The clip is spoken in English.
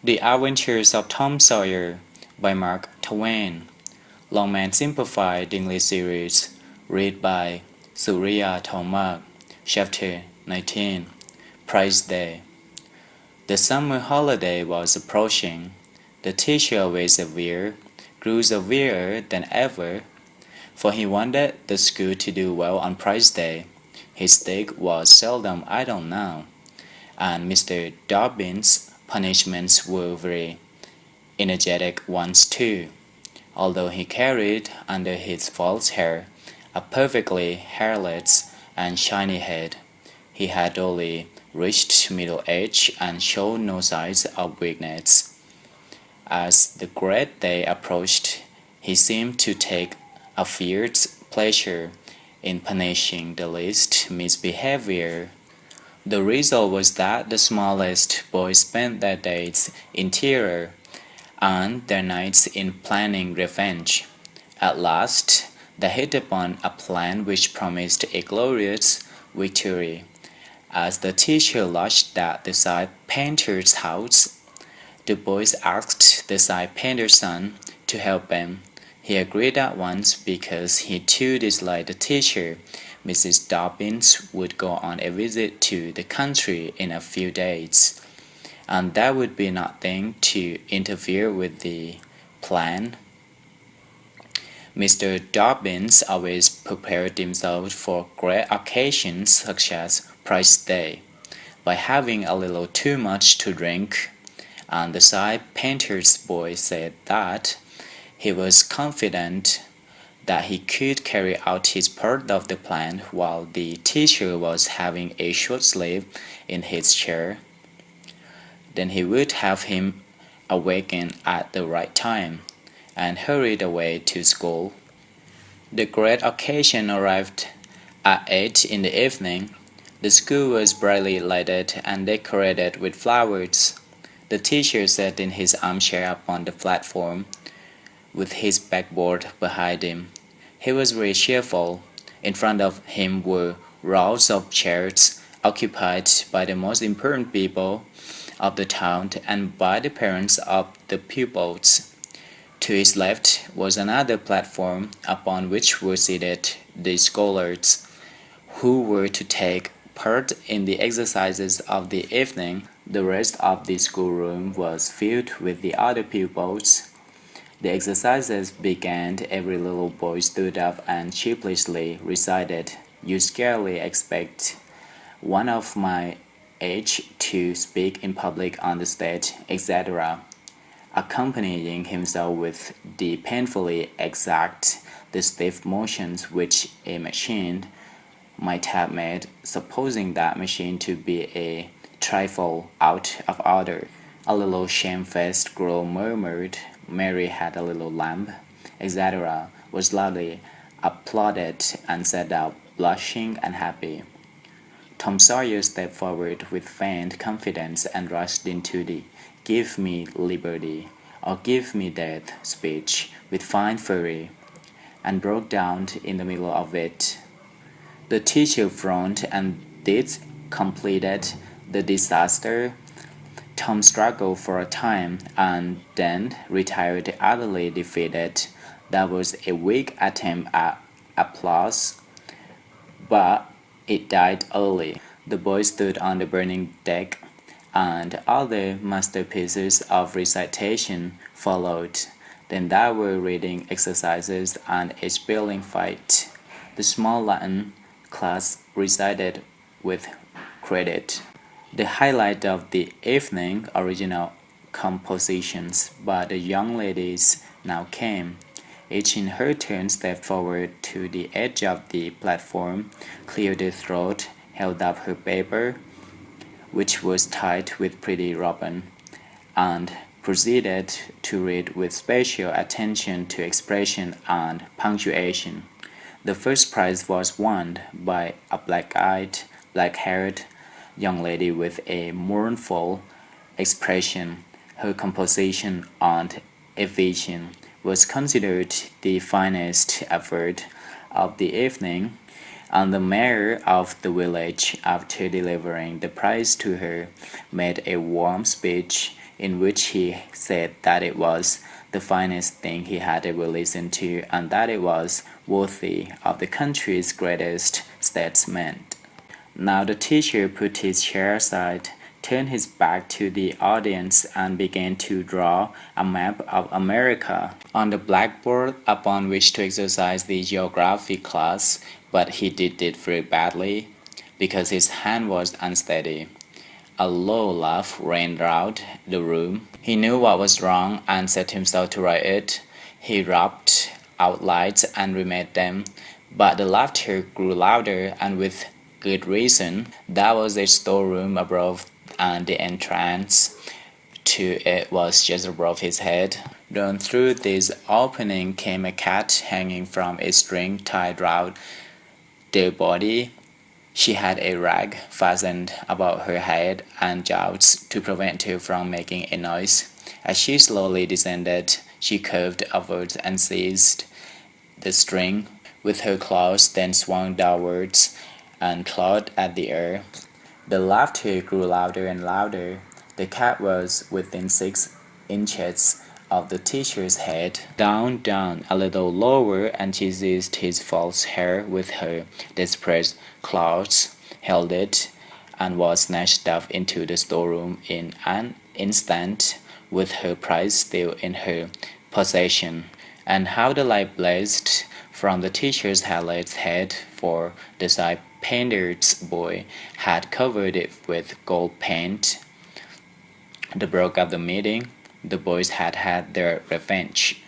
The Adventures of Tom Sawyer by Mark Twain. Longman Simplified English Series. Read by Surya Thomas. Chapter 19. Prize Day. The summer holiday was approaching. The teacher was severe, grew severer than ever, for he wanted the school to do well on Prize Day. His stick was seldom idle now, and Mr. Dobbin's punishments were very energetic ones too. Although he carried under his false hair a perfectly hairless and shiny head, he had only reached middle age and showed no signs of weakness. As the great day approached, he seemed to take a fierce pleasure in punishing the least misbehavior. The result was that the smallest boys spent their days in terror and their nights in planning revenge. At last, they hit upon a plan which promised a glorious victory. As the teacher lodged at the side painter's house, the boys asked the side painter's son to help them. He agreed at once because he too disliked the teacher. Mrs. Dobbins would go on a visit to the country in a few days, and there would be nothing to interfere with the plan. Mr. Dobbins always prepared himself for great occasions such as Prize Day by having a little too much to drink, and the side painter's boy said that he was confident that he could carry out his part of the plan while the teacher was having a short sleep in his chair. Then he would have him awakened at the right time and hurried away to school. The great occasion arrived at 8 in the evening. The school was brightly lighted and decorated with flowers. The teacher sat in his armchair upon the platform, with his backboard behind him. He was very cheerful. In front of him were rows of chairs occupied by the most important people of the town and by the parents of the pupils. To his left was another platform upon which were seated the scholars, who were to take part in the exercises of the evening. The rest of the schoolroom was filled with the other pupils. The exercises began. Every little boy stood up and sheepishly recited, "You scarcely expect one of my age to speak in public on the stage," etc., accompanying himself with the painfully exact, the stiff motions which a machine might have made, supposing that machine to be a trifle out of order. A little shamefaced girl murmured, "Mary had a little lamb," etc., was loudly applauded and sat up, blushing and happy. Tom Sawyer stepped forward with feigned confidence and rushed into the "Give me liberty" or "Give me death" speech with fine fury, and broke down in the middle of it. The teacher frowned, and this completed the disaster. Tom struggled for a time, and then retired utterly defeated. That was a weak attempt at applause, but it died early. The boys stood on the burning deck, and other masterpieces of recitation followed. Then there were reading exercises and a spelling fight. The small Latin class recited with credit. The highlight of the evening, original compositions by the young ladies now came. Each in her turn stepped forward to the edge of the platform, cleared her throat, held up her paper, which was tied with pretty ribbon, and proceeded to read with special attention to expression and punctuation. The first prize was won by a black-eyed, black-haired young lady with a mournful expression. Her composition on evasion was considered the finest effort of the evening, and the mayor of the village, after delivering the prize to her, made a warm speech in which he said that it was the finest thing he had ever listened to and that it was worthy of the country's greatest statesman. Now the teacher put his chair aside, turned his back to the audience, and began to draw a map of America on the blackboard upon which to exercise the geography class, but he did it very badly because his hand was unsteady. A low laugh rang round the room. He knew what was wrong and set himself to right it. He rubbed out lights and remade them, but the laughter grew louder, and with good reason. There was a storeroom above, and the entrance to it was just above his head. Down through this opening came a cat hanging from a string tied round their body. She had a rag fastened about her head and jaws to prevent her from making a noise. As she slowly descended, she curved upwards and seized the string with her claws, then swung downwards and clawed at the air. The laughter grew louder and louder. The cat was within 6 inches of the teacher's head. Down, down, a little lower, and she seized his false hair with her desperate claws, held it, and was snatched up into the storeroom in an instant, with her prize still in her possession. And how the light blazed from the teacher's highlighted head, for the side painter's boy had covered it with gold paint. The broke up the meeting. The boys had had their revenge.